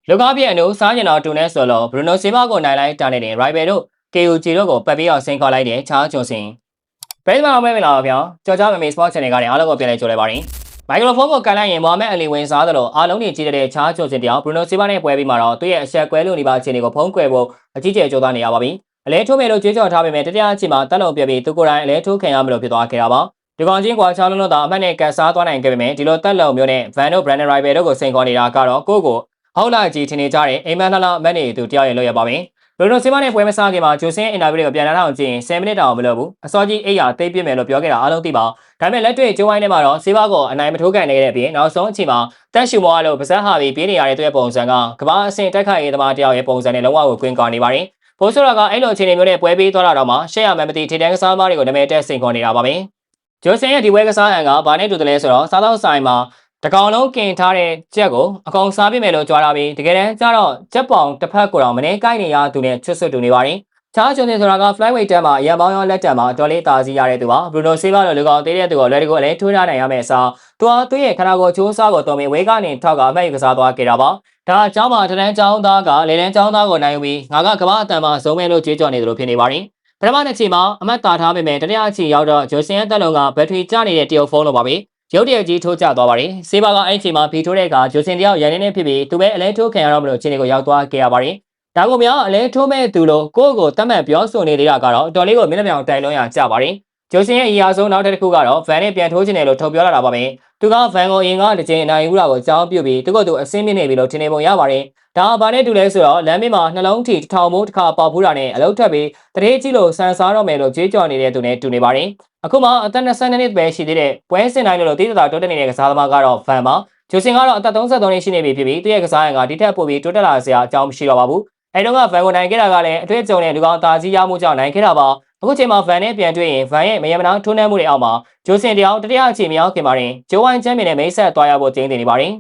လူကားပြည့်အနုစားကျင်တော်တူနဲ့ဆိုလို့ဘရူနိုဆီဘာကိုနိုင်လိုက်တာနေတဲ့ rival တို့ KUG တို့ကိုပတ်ပြီးတော့ဆင်ခေါ်လိုက်တဲ့ချားကျွန်းစင်ဘယ်မှာမဲမလားဗျာကြော်ကြော်မမေ sport channel ကနေအားလုံးကိုပြန်လဲကြိုလိုက်ပါတယ်မိုက်ခရိုဖုန်းကိုကန်လိုက်ရင်မိုဟာမက်အလီဝင်စားသလိုအားလုံးတွေကြီးတဲ့ချားကျွန်းစင်တယောက်ဘရူနိုဆီဘာနဲ့ပွဲပြီးမှာတော့သူ့ရဲ့အဆက်ကွဲလို့နေပါအခြေအနေကိုဖုံးကွယ်ဖို့အကြီးကျယ်ကြိုးစားနေရပါပြီအလဲထိုးမယ်လို့ကြွေးကြော်ထားပေမဲ့တတိယအချိန်မှာတက်လုံပြပြီးသူကိုယ်တိုင်အလဲထိုးခံရမလို့ဖြစ်သွားခဲ့တာပါဒီကောင်ချင်းကွာချောင်းလုံးတော့အမှတ်နဲ့ကန်စားသွားနိုင်ခဲ့ပေမဲ့ဒီလိုတက်လုံမျိုးနဲ့ Van တို့ Brandon Rival တို့ကိုစိန်ခေါ်နေတာကတော့ကိုဟုတ်လာကြီးထင်နေကြတဲ့အိမ်မက်လှလှမက်နေသူတယောက်ရဲ့လောက်ရပါပဲဘရူနိုဆီဘာနဲ့ပွဲမစားခင်မှာဂျိုဆင်းအင်တာဗျူးတွေကိုပြန်လာအောင်ကြည့်ရင်10မိနစ်တောင်မလိုဘူးအစောကြီးအိတ်ရသိပ်ပြစ်မယ်လို့ပြောခဲ့တာအားလုံးသိပါဒါပေမဲ့လက်တွေ့ကျိုးဝိုင်းထဲမှာတော့ဆီဘာကိုအနိုင်မထိုးကန်နေတဲ့အပြင်နောက်ဆုံးအချိန်မှာတက်ရှူမောလို့ပါဇက်ဟာပြီးပြေးနေရတဲ့သူရဲ့ပုံစံကကမ္ဘာအဆင့်တိုက်ခိုက်ရေးသမားတယောက်ရဲ့ပုံစံနဲ့လုံးဝကိုကွင်းကောင်းနေပါတယ်ပိုးဆိုတော့ကအဲ့လိုအခြေအနေမျိုးနဲ့ပွဲပေးသွားတာတော့မှရှက်ရမှန်းမသိထိတန်းကစားသမားတွေကိုနာမည်တက်စိန်ခေါ်နေတာပါပဲဂျိုဆင်ရဲ့ဒီပွဲကစားဟန်ကဘာနဲ့တူတယ်လဲဆိုတော့စားတော့ဆိုင်မှာတကောင်လုံးကင်ထားတဲ့ကြက်ကိုအကောင်စားပြမယ်လို့ကြွားလာပြီးတကယ်တမ်းကျတော့ကြက်ပေါင်တစ်ဖက်ကိုတော့မနေကိုက်နေရသူနဲ့ချွတ်ဆွတ်တူနေပါတယ်ချားကျွန်းစင်ဆိုတာက flyweight တက်မှာအရန်ပေါင်းရောလက်တက်မှာတော်လေးတာစီရတဲ့သူပါဘရူနိုဆီဘာလိုလူကောင်သေးတဲ့သူကိုလွယ်တကူလည်းထိုးထားနိုင်ရမယ်အစားသူ့ရဲ့ခန္ဓာကိုယ်ချိုးစားကိုတော်မင်ဝေးကနေထောက်ကအမှတ်ယူကစားသွားခဲ့တာပါဒါအเจ้าမှာတန်းကျောင်းသားကလေလန်းကျောင်းသားကိုနိုင်ပြီးငါကကမ္ဘာအတန်မှာဇုံးမဲလို့ကြွေးကြော်နေတယ်လို့ဖြစ်နေပါတယ်ပထမနှစ်ချိန်မှာအမှတ်တာထားပေမဲ့တတိယအချိန်ရောက်တော့ဂျိုဆင်ရဲ့တက်လုံးကဘက်ထရီကျနေတဲ့တရုတ်ဖုန်းလိုပါပဲရုတ်တရက်ကြီးထိုးကျသွားပါတယ်ဆေးဘာကအဲ့ချိန်မှာဖီထိုးတဲ့အခါဂျိုဆင်တယောက်ရန်နေဖြစ်ပြီးသူပဲအလဲထိုးခံရတော့မလို့အခြေအနေကိုရောက်သွားခဲ့ရပါတယ်ဒါကိုများအလဲထိုးမဲ့သူလို့ကိုတတ်မှတ်ပြောဆိုနေသေးတာကတော့တော်လေးကိုမျက်နှာပြောင်တိုင်လုံးရကြပါတယ်ဂျိုဆင်ရဲ့အရာဆုံးနောက်တစ်ခုကတော့ဗန်နဲ့ပြန်ထိုးချင်တယ်လို့ထုတ်ပြောလာတာပါပဲသူကဗန်ကိုအရင်ကတစ်ချိန်အနိုင်ယူတာကိုကြောင်းပြုတ်ပြီးသူကသူအစင်းမြင့်နေပြီလို့ထင်နေပုံရပါတယ်ဒါဘာနဲ့တူလဲဆိုတော့လမ်းမေးမှာနှလုံးထီ1000မိုးတစ်ခါပေါက်ဖူးတာနဲ့အလုပ်ထပ်ပြီးတရေကြီးလို့ဆန်စားတော့မယ်လို့ကြွေးကြော်နေတဲ့သူနဲ့တူနေပါတယ်အခုမှအသက်22နှစ်ပဲရှိသေးတဲ့ပွဲစဉ်တိုင်းလို့တိတိကျကျတိုးတက်နေတဲ့ကစားသမားကတော့ဗန်ပါဂျိုဆင်ကတော့အသက်33နှစ်ရှိနေပြီဖြစ်ပြီးသူ့ရဲ့ကစားရံကဒီထက်ပိုပြီးတိုးတက်လာစရာအကြောင်းမရှိတော့ပါဘူးအဲတုန်းကဗန်ကိုနိုင်ခဲ့တာကလည်းအတွေ့အကြုံနဲ့လူကောင်သားကြီးရမှုကြောင့်နိုင်ခဲ့တာပါအခုချိန်မှာဗန်နဲ့ပြန်တွေ့ရင်ဗန်ရဲ့မယမနာထိုးနှက်မှုတွေအောက်မှာဂျိုဆင်တယောက်တတိယအချိန်မရောက်ခင်မှာတင်ဂျိုဝိုင်းချမ်းပင်နဲ့မိတ်ဆက်သွားရဖို့ကျင်းတင်နေပါတယ်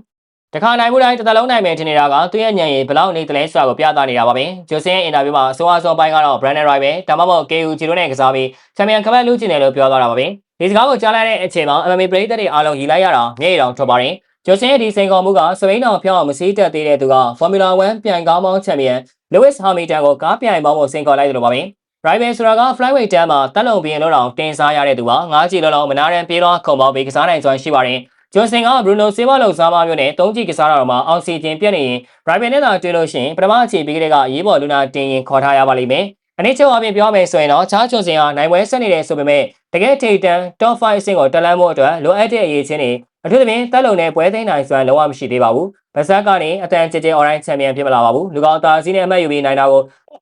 တခါနိုင်မှုတိုင်းတစ်သက်လုံးနိုင်မယ်ထင်နေတာကသူ့ရဲ့ညံရည်ဘလောက်နေတယ်လဲဆိုတာကိုပြသနေတာပါပဲဂျိုဆင်ရဲ့အင်တာဗျူးမှာအစိုးအဆုံးပိုင်းကတော့ Brandon Rival ဒါမှမဟုတ် KUG တို့နဲ့ကစားပြီးချန်ပီယံခမက်လူကျင်တယ်လို့ပြောသွားတာပါပဲဒီစကားကိုကြားလိုက်တဲ့အချိန်မှာ MMA ပရိသတ်တွေအားလုံးရီလိုက်ရတာမျက်ရည်တောင်ထွက်ပါတယ်ဂျိုဆင်ရဲ့ဒီစိန်ခေါ်မှုကစပိန်တော်ဖျောင်းအောင်မစည်းတက်သေးတဲ့သူက Formula 1ပြိုင်ကားမောင်းချန်ပီယံ Lewis Hamilton ကိုကားပြိုင်ပေါင်းကိုစိန်ခေါ်လိုက်တယ်လို့ပါပဲ Rival ဆိုတာက flyweight တန်းမှာတက်လုံပြင်းလို့တောင်တင်စားရတဲ့သူပါ9ချီလုံးမနာရန်ပြေးတော့ခုံပေါင်းပြီးကစားနိုင်စွမ်းရှိပါတယ်ဂျွန်ဆင်ကဘရူနိုဆီဘာလုံစားမမျိုးနဲ့3ချီကစားတော်မှာအောက်ဆီဂျင်ပြတ်နေရင် Rival နဲ့သာတွေ့လို့ရှိရင်ပထမအချီပြီးကလေးကရေးပေါ်လူနာတင်ရင်ခေါ်ထားရပါလိမ့်မယ်အနည်းချုပ်အပြင်ပြောမယ်ဆိုရင်တော့ချားဂျွန်ဆင်ကနိုင်ပွဲဆက်နေတယ်ဆိုပေမဲ့တကယ်ထိပ်တန်း top 5အဆင့်ကိုတက်လှမ်းဖို့အတွက်လိုအပ်တဲ့အရေးချင်းတွေအထူးသဖြင့်တက်လုံနဲ့ပွဲသိမ်းနိုင်စွမ်းလုံးဝမရှိသေးပါဘူးဗဇက်ကနေအတန်ကြဲကြဲ online ချန်ပီယံဖြစ်မလာပါဘူးလူကောင်သားစီးနဲ့အမှတ်ယူပြီးနိုင်တာကို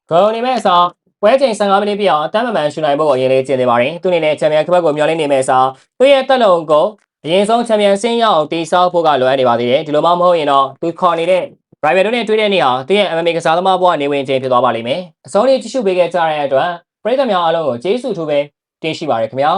ဂိုးနေမဲ့အစားပွဲချိန်15မိနစ်ပြည့်အောင်အတန်းမမှန်ရှူနိုင်ဖို့ကိုအရင်လေးကျင်းနေပါတယ်သူအနေနဲ့ချန်ပီယံခပတ်ကိုမျှော်လင့်နေမဲ့အစားသူ့ရဲ့တက်လုံကိုအရင်ဆုံးချန်ပီယံဆင်းရအောင်တီးဆောက်ဖို့ကလိုအပ်နေပါသေးတယ်ဒီလိုမှမဟုတ်ရင်တော့သူခေါ်နေတဲ့ rival တို့နဲ့တွေ့တဲ့နေ့ဟာသူရဲ့ MMA ကစားသမားဘဝနေဝင်ခြင်းဖြစ်သွားပါလိမ့်မယ်အစောလေးကြည့်ရှုပေးခဲ့ကြတဲ့အတွက်ပရိသတ်များအားလုံးကိုကျေးဇူးထူးပဲတင်ရှိပါရခင်ဗျာ